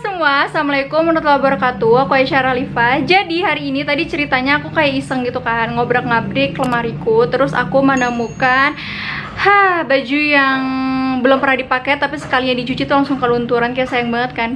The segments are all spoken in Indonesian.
semua, assalamualaikum warahmatullahi wabarakatuh. Aku Aisyah Ralifa. Jadi hari ini tadi ceritanya aku kayak iseng gitu kan, ngobrak-ngabrik lemariku. Terus aku menemukan baju yang belum pernah dipakai tapi sekalinya dicuci tuh langsung kelunturan, kayak sayang banget kan.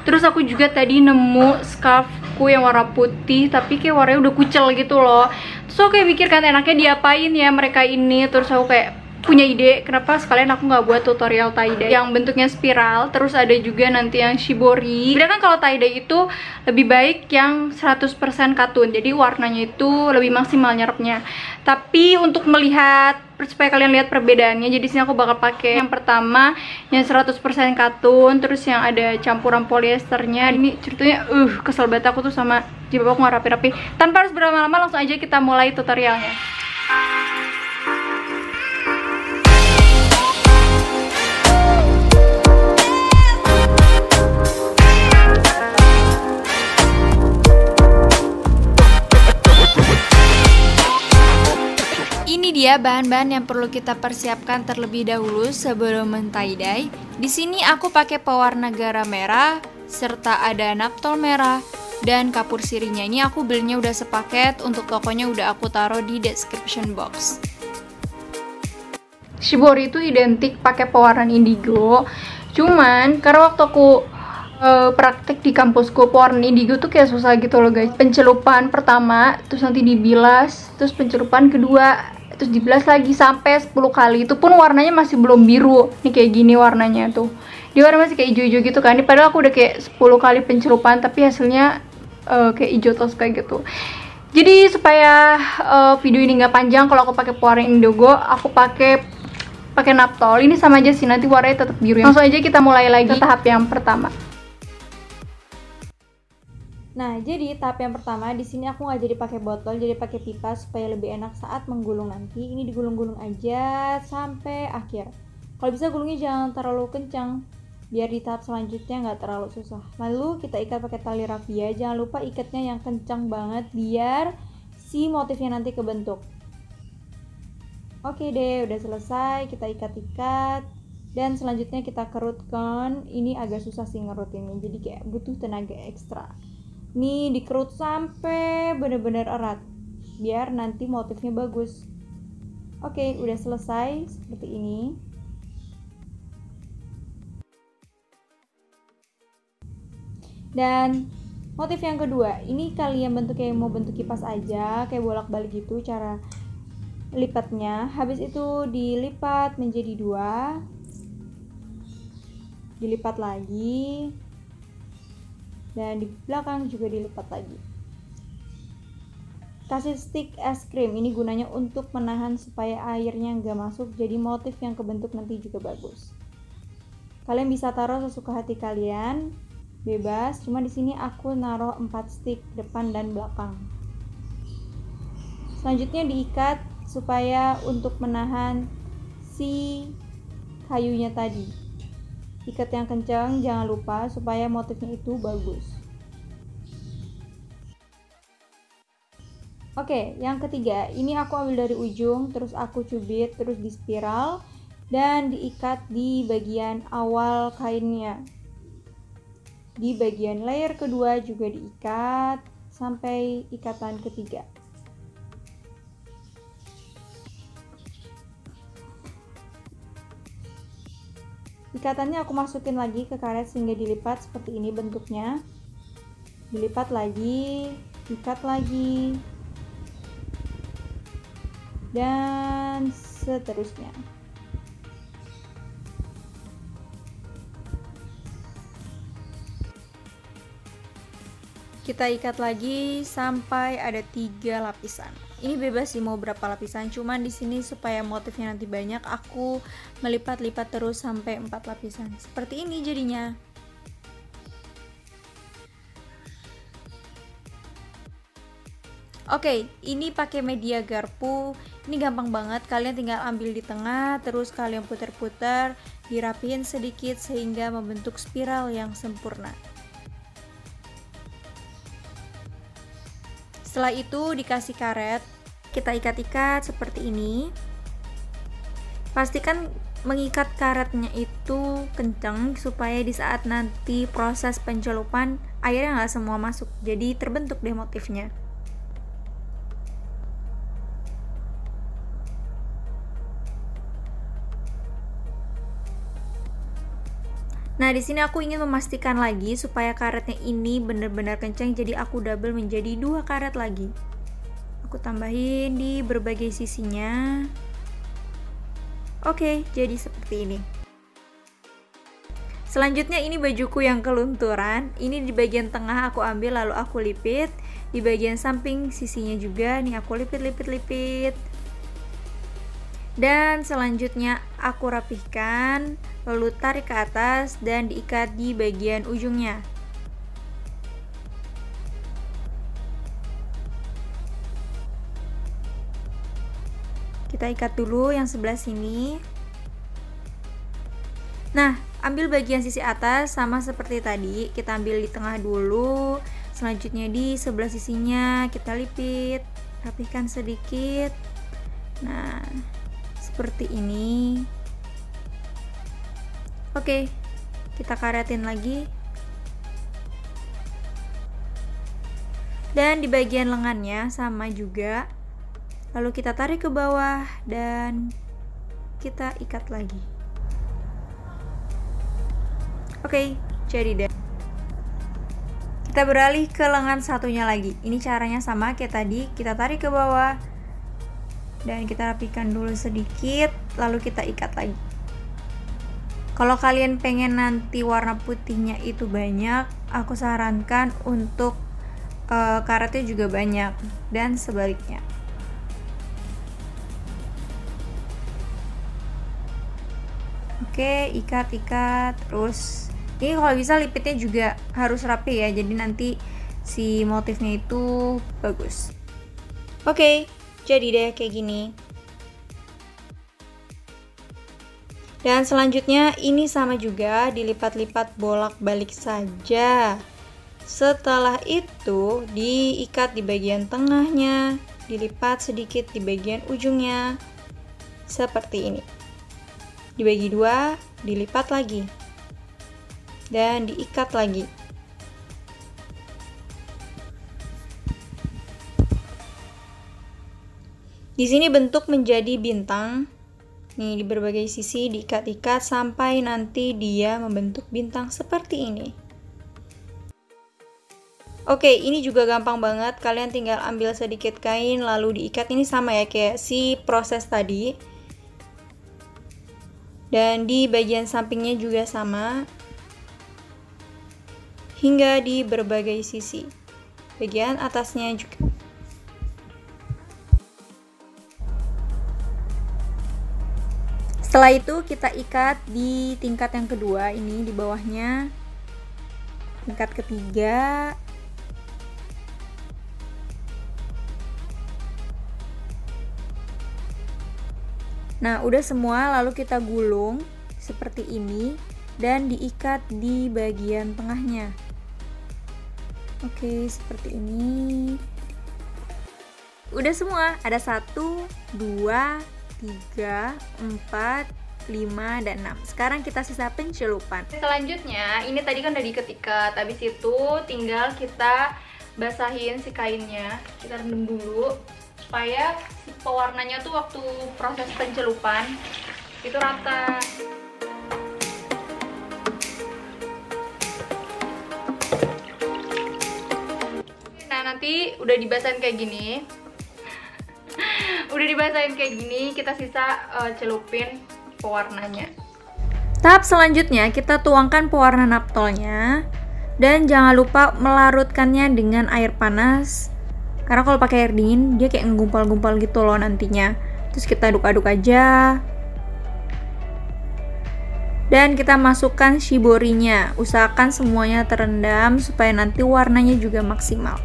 Terus aku juga tadi nemu scarfku yang warna putih tapi kayak warnanya udah kucel gitu loh. Terus aku kayak mikir kan enaknya diapain ya mereka ini. Terus aku kayak punya ide, kenapa sekalian aku nggak buat tutorial tie-dye yang bentuknya spiral. Terus ada juga nanti yang shibori. Sebenarnya kan kalau tie-dye itu lebih baik yang 100% katun, jadi warnanya itu lebih maksimal nyerapnya. Tapi untuk melihat, supaya kalian lihat perbedaannya, jadi sini aku bakal pakai yang pertama yang 100% katun, terus yang ada campuran polyesternya. Ini ceritanya kesel banget aku tuh sama jilbab aku nggak rapi-rapi. Tanpa harus berlama-lama, langsung aja kita mulai tutorialnya. Ini dia bahan-bahan yang perlu kita persiapkan terlebih dahulu sebelum men-tie-dye. Di sini aku pakai pewarna garam merah serta ada naptol merah dan kapur sirihnya. Ini aku belinya udah sepaket, untuk tokonya udah aku taruh di description box. Shibori itu identik pakai pewarna indigo. Cuman karena waktu aku praktek di kampusku, pewarna indigo tuh kayak susah gitu loh guys. Pencelupan pertama, terus nanti dibilas, terus pencelupan kedua, terus dibilas lagi sampai 10 kali. Itu pun warnanya masih belum biru. Nih kayak gini warnanya tuh. Dia warna masih kayak hijau-hijau gitu kan. Ini padahal aku udah kayak 10 kali pencelupan tapi hasilnya kayak hijau toska gitu. Jadi supaya video ini nggak panjang, kalau aku pakai pewarna indigo, aku pakai naptol. Ini sama aja sih, nanti warnanya tetap biru. Langsung aja kita mulai lagi ke tahap yang pertama. Nah, jadi tahap yang pertama di sini aku nggak jadi pakai botol, jadi pakai pipa supaya lebih enak saat menggulung nanti. Ini digulung-gulung aja sampai akhir. Kalau bisa gulungnya jangan terlalu kencang, biar di tahap selanjutnya nggak terlalu susah. Lalu kita ikat pakai tali raffia. Jangan lupa ikatnya yang kencang banget biar si motifnya nanti kebentuk. Oke deh, udah selesai. Kita ikat-ikat dan selanjutnya kita kerutkan. Ini agak susah sih ngerutinnya, jadi kayak butuh tenaga ekstra. Nih dikerut sampai bener-bener erat biar nanti motifnya bagus. Oke, udah selesai seperti ini. Dan motif yang kedua, ini kalian bentuk kayak mau bentuk kipas aja, kayak bolak-balik gitu cara lipatnya. Habis itu dilipat menjadi 2, dilipat lagi, dan di belakang juga dilipat lagi. Kasih stick es krim, ini gunanya untuk menahan supaya airnya nggak masuk, jadi motif yang kebentuk nanti juga bagus. Kalian bisa taruh sesuka hati kalian, bebas. Cuma di sini aku naruh 4 stick depan dan belakang. Selanjutnya diikat supaya untuk menahan si kayunya tadi. Ikat yang kencang, jangan lupa supaya motifnya itu bagus. Oke, yang ketiga, ini aku ambil dari ujung, terus aku cubit, terus di spiral, dan diikat di bagian awal kainnya. Di bagian layer kedua juga diikat sampai ikatan ketiga. Ikatannya aku masukin lagi ke karet sehingga dilipat seperti ini bentuknya. Dilipat lagi, ikat lagi, dan seterusnya. Kita ikat lagi sampai ada 3 lapisan. Ini bebas sih mau berapa lapisan, cuman di sini supaya motifnya nanti banyak, aku melipat-lipat terus sampai 4 lapisan. Seperti ini jadinya. Oke, ini pakai media garpu. Ini gampang banget, kalian tinggal ambil di tengah, terus kalian putar-putar, dirapiin sedikit sehingga membentuk spiral yang sempurna. Setelah itu dikasih karet, kita ikat-ikat seperti ini. Pastikan mengikat karetnya itu kencang supaya di saat nanti proses pencelupan airnya nggak semua masuk, jadi terbentuk deh motifnya. Nah, di sini aku ingin memastikan lagi supaya karetnya ini benar-benar kencang, jadi aku double menjadi 2 karet lagi. Aku tambahin di berbagai sisinya. Oke, jadi seperti ini. Selanjutnya ini bajuku yang kelunturan. Ini di bagian tengah aku ambil lalu aku lipit. Di bagian samping sisinya juga nih aku lipit. Dan selanjutnya aku rapihkan, lalu tarik ke atas dan diikat di bagian ujungnya. Kita ikat dulu yang sebelah sini. Nah, ambil bagian sisi atas sama seperti tadi, kita ambil di tengah dulu. Selanjutnya di sebelah sisinya kita lipit, rapihkan sedikit. Nah, seperti ini. Oke, kita karetin lagi. Dan di bagian lengannya sama juga. Lalu kita tarik ke bawah dan kita ikat lagi. Oke, jadi deh. Kita beralih ke lengan satunya lagi. Ini caranya sama kayak tadi, kita tarik ke bawah dan kita rapikan dulu sedikit, lalu kita ikat lagi. Kalau kalian pengen nanti warna putihnya itu banyak, aku sarankan untuk karetnya juga banyak dan sebaliknya. Oke, ikat terus. Ini kalau bisa lipitnya juga harus rapi ya, jadi nanti si motifnya itu bagus. Oke, jadi deh kayak gini. Dan selanjutnya ini sama juga, dilipat-lipat bolak-balik saja. Setelah itu diikat di bagian tengahnya, dilipat sedikit di bagian ujungnya seperti ini. Dibagi 2, dilipat lagi dan diikat lagi. Di sini bentuk menjadi bintang. Nih, di berbagai sisi diikat-ikat sampai nanti dia membentuk bintang seperti ini. Oke, ini juga gampang banget. Kalian tinggal ambil sedikit kain lalu diikat. Ini sama ya kayak si proses tadi. Dan di bagian sampingnya juga sama. Hingga di berbagai sisi. Bagian atasnya juga. Setelah itu kita ikat di tingkat yang kedua, ini di bawahnya. Tingkat ketiga. Nah, udah semua, lalu kita gulung seperti ini dan diikat di bagian tengahnya. Oke, seperti ini. Udah semua, ada 1, 2, 3, 4, 5, dan 6. Sekarang kita sisa pencelupan. Selanjutnya, ini tadi kan udah diikat-ikat. Habis itu tinggal kita basahin si kainnya. Kita rendam dulu supaya si pewarnanya tuh waktu proses pencelupan itu rata. Nah, nanti udah dibasahin kayak gini. Kita sisa celupin pewarnanya. Tahap selanjutnya kita tuangkan pewarna naptolnya dan jangan lupa melarutkannya dengan air panas, karena kalau pakai air dingin dia kayak ngegumpal-gumpal gitu loh nantinya. Terus kita aduk-aduk aja dan kita masukkan shiborinya. Usahakan semuanya terendam supaya nanti warnanya juga maksimal.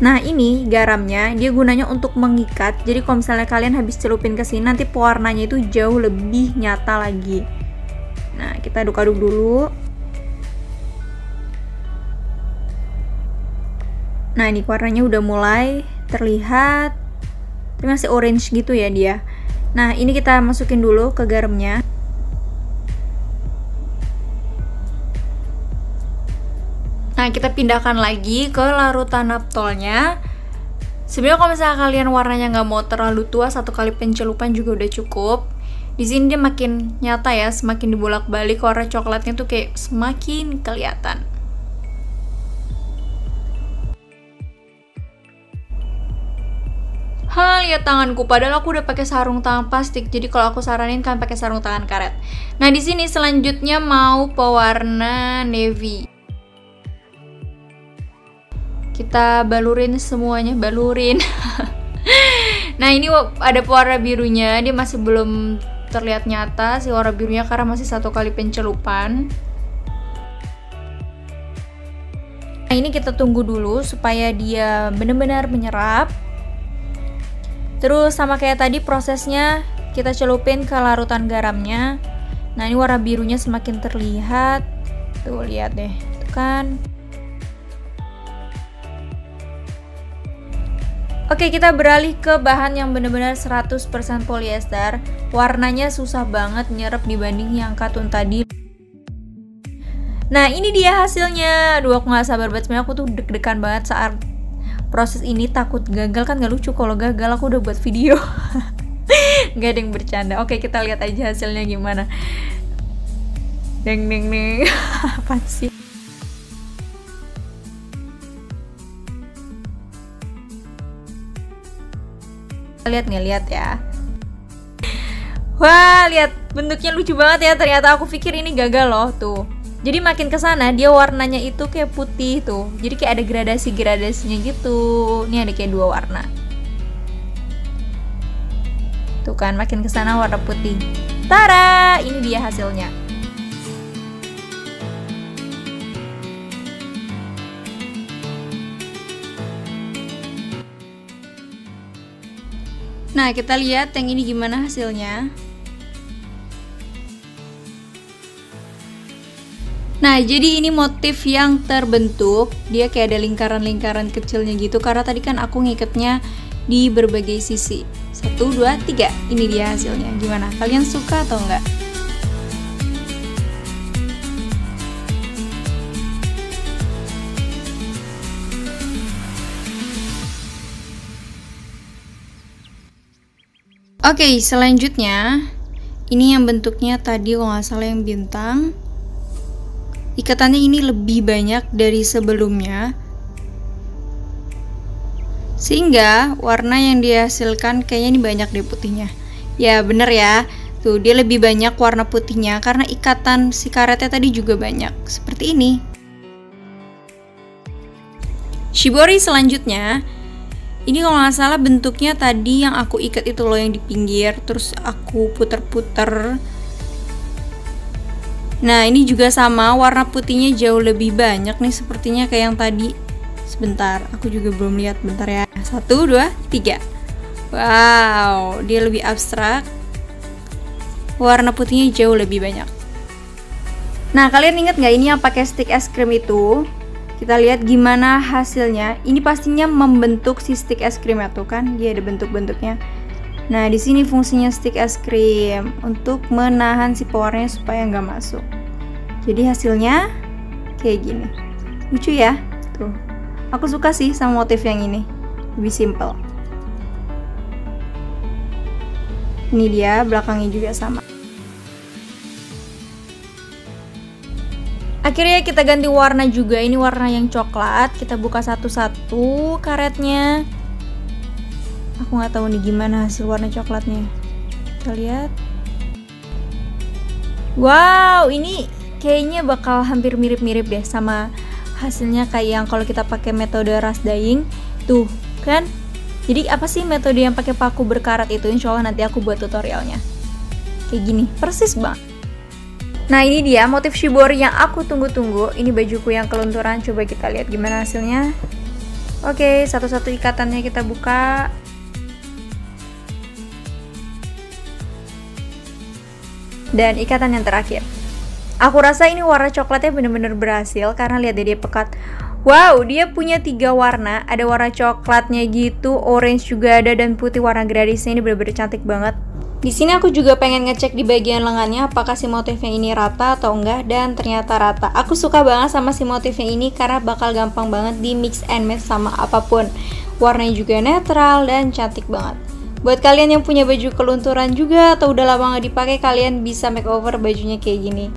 Nah, ini garamnya, dia gunanya untuk mengikat. Jadi kalau misalnya kalian habis celupin ke sini, nanti pewarnanya itu jauh lebih nyata lagi. Nah, kita aduk-aduk dulu. Nah, ini warnanya udah mulai terlihat. Tapi masih orange gitu ya dia. Nah, ini kita masukin dulu ke garamnya. Nah, kita pindahkan lagi ke larutan naptolnya. Sebenarnya kalau misalnya kalian warnanya nggak mau terlalu tua, 1 kali pencelupan juga udah cukup. Di sini dia makin nyata ya, semakin dibolak-balik warna coklatnya tuh kayak semakin kelihatan. Lihat tanganku, padahal aku udah pakai sarung tangan plastik. Jadi kalau aku saranin kan pakai sarung tangan karet. Nah, di sini selanjutnya mau pewarna navy. Kita balurin semuanya, balurin. Nah, ini ada pewarna birunya, dia masih belum terlihat nyata si warna birunya karena masih 1 kali pencelupan. Nah, ini kita tunggu dulu supaya dia benar-benar menyerap. Terus sama kayak tadi prosesnya, kita celupin ke larutan garamnya. Nah, ini warna birunya semakin terlihat. Tuh, lihat deh, tuh kan. Oke, kita beralih ke bahan yang benar-benar 100% polyester. Warnanya susah banget nyerap dibanding yang katun tadi. Nah, ini dia hasilnya. Aduh, aku gak sabar banget. Sebenarnya aku tuh deg-degan banget saat proses ini, takut gagal. Kan gak lucu kalau gagal, aku udah buat video. Gak ada yang bercanda. Oke, kita lihat aja hasilnya gimana. Deng deng deng. Apa sih? Lihat nih, lihat ya. Wah, lihat bentuknya lucu banget ya. Ternyata aku pikir ini gagal loh, tuh. Jadi makin kesana dia warnanya itu kayak putih tuh. Jadi kayak ada gradasi-gradasinya gitu. Ini ada kayak 2 warna. Tuh kan, makin kesana warna putih. Tara, ini dia hasilnya. Nah, kita lihat yang ini gimana hasilnya. Nah, jadi ini motif yang terbentuk. Dia kayak ada lingkaran-lingkaran kecilnya gitu. Karena tadi kan aku ngikatnya di berbagai sisi. 1, 2, 3. Ini dia hasilnya. Gimana? Kalian suka atau enggak? Oke, selanjutnya ini yang bentuknya tadi kalau nggak salah yang bintang. Ikatannya ini lebih banyak dari sebelumnya, sehingga warna yang dihasilkan kayaknya ini banyak deh putihnya. Ya bener ya, tuh dia lebih banyak warna putihnya karena ikatan si karetnya tadi juga banyak. Seperti ini. Shibori selanjutnya, ini kalau nggak salah bentuknya tadi yang aku ikat itu loh yang di pinggir, terus aku puter-puter. Nah, ini juga sama, warna putihnya jauh lebih banyak nih sepertinya kayak yang tadi. Sebentar, aku juga belum lihat, bentar ya. 1, 2, 3. Wow, dia lebih abstrak. Warna putihnya jauh lebih banyak. Nah, kalian inget nggak ini yang pakai stick es krim itu? Kita lihat gimana hasilnya. Ini pastinya membentuk si stick es krimnya tuh kan, dia ada bentuk-bentuknya. Nah, di sini fungsinya stick es krim untuk menahan si pewarnanya supaya nggak masuk. Jadi hasilnya kayak gini. Lucu ya? Tuh. Aku suka sih sama motif yang ini. Lebih simple. Ini dia, belakangnya juga sama. Akhirnya kita ganti warna juga. Ini warna yang coklat. Kita buka satu-satu karetnya. Aku nggak tahu nih gimana hasil warna coklatnya. Kita lihat. Wow, ini kayaknya bakal hampir mirip-mirip deh sama hasilnya kayak yang kalau kita pakai metode rust dyeing. Tuh, kan? Jadi apa sih metode yang pakai paku berkarat itu? Insya Allah nanti aku buat tutorialnya. Kayak gini, persis banget. Nah, ini dia motif shibori yang aku tunggu-tunggu. Ini bajuku yang kelunturan. Coba kita lihat gimana hasilnya. Oke, satu-satu ikatannya kita buka. Dan ikatan yang terakhir. Aku rasa ini warna coklatnya bener-bener berhasil karena lihat deh dia pekat. Wow, dia punya 3 warna. Ada warna coklatnya gitu, orange juga ada, dan putih warna gradisnya ini bener-bener cantik banget. Di sini aku juga pengen ngecek di bagian lengannya apakah si motifnya ini rata atau enggak, dan ternyata rata. Aku suka banget sama si motifnya ini karena bakal gampang banget di mix and match sama apapun. Warnanya juga netral dan cantik banget. Buat kalian yang punya baju kelunturan juga atau udah lama nggak dipakai, kalian bisa makeover bajunya kayak gini.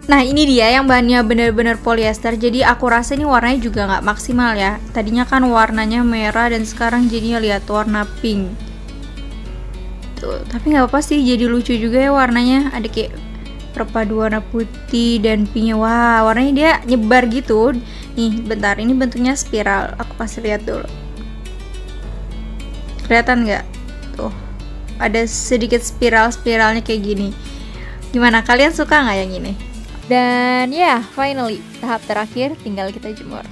Nah ini dia yang bahannya bener-bener polyester, jadi aku rasa ini warnanya juga nggak maksimal ya. Tadinya kan warnanya merah dan sekarang jadinya lihat warna pink. Tuh, tapi nggak apa sih, jadi lucu juga ya warnanya, ada kayak perpaduan warna putih dan pinknya. Wah, warnanya dia nyebar gitu. Nih bentar, ini bentuknya spiral, aku kasih lihat dulu, kelihatan nggak? Tuh ada sedikit spiralnya kayak gini. Gimana, kalian suka nggak yang ini? Dan ya, finally tahap terakhir tinggal kita jemur.